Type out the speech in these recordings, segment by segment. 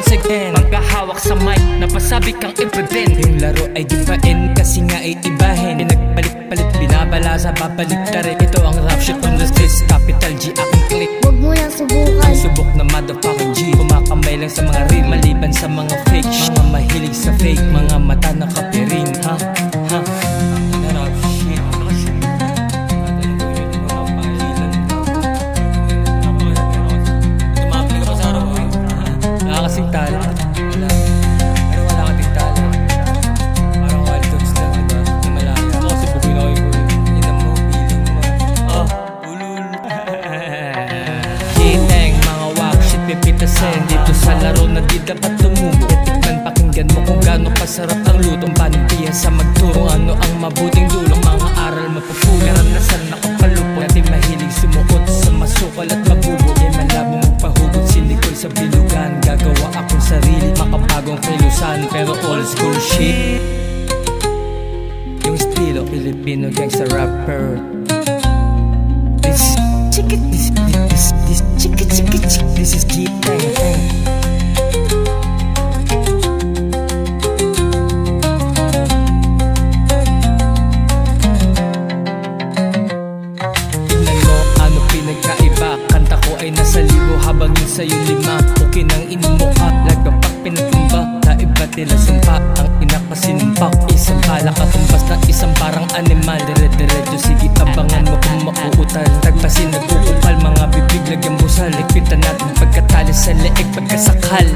once again. Magkahawak sa mic, napasabi kang i-prevent. Yung laro ay dibain, kasi nga ay ibahin. Pinagbalik-palit, binabalasa, babalik ka rin. Ito ang rap shit on the streets, capital G aking click. Huwag mo lang subukan, subok na motherfucking G. Kumakamay lang sa mga real, maliban sa mga fake. Mga mahilig sa fake, mga mata na kapiring. Ha? Ha? Rap shit. Kasing tala. Wala kasing tala. Parang wild dogs lang, diba? Na malaya. Ako kasi bukuin ako yung inam mo, piling mo. Oh, ulul. Kiteng, mga wak shit, pipitasin. Dito sa laro na di dapat tumubo. Tikman, pakinggan mo kung gaano kasarap ang lutong. Panimpihan sa magturo, ano ang mabuting dulong. Mga aral mapupunan, karanasan nakapalupot. Dati mahilig sumuot sa masukal at mabubo. Di malabong magpahugot, sinikol sa bilugan. Gagawa akong sarili, makapagong kilusan. Pero old school shit. Yung estilo, Filipino gangsta rapper. This chicka, this chicka, chicka, chicka. This is Kiteng. Pinagkaiba, kanta ko ay nasa libo habang yun sa'yo lima. Okay nang inumukha, lagapag pinatumba. Na iba't nila sumpa, ang inakasinumpak. Isang bala katumbas na isang parang animal. Dire-diretso, sige abangan mo kung mauutal. Tagpasin nagkukupal, mga bibig lagyan busal. Ikpitan natin pagkatali sa leeg, pagkasakal.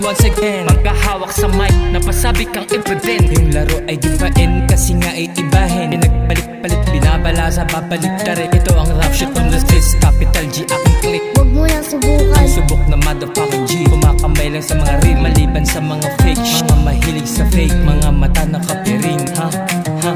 Once again, magkahawak sa mic, napasabi kang i-prevent. Yung laro ay dibain, kasi nga ay ibahin. Pinagbalik-palit, binabalasa, babalik ka rin. Ito ang rap shit on the streets, capital G aking click. Huwag mo lang subukan, subok na motherfucking G. Kumakamay lang sa mga real, maliban sa mga fake. Mga mahilig sa fake, mga mata na kapiring. Ha? Ha?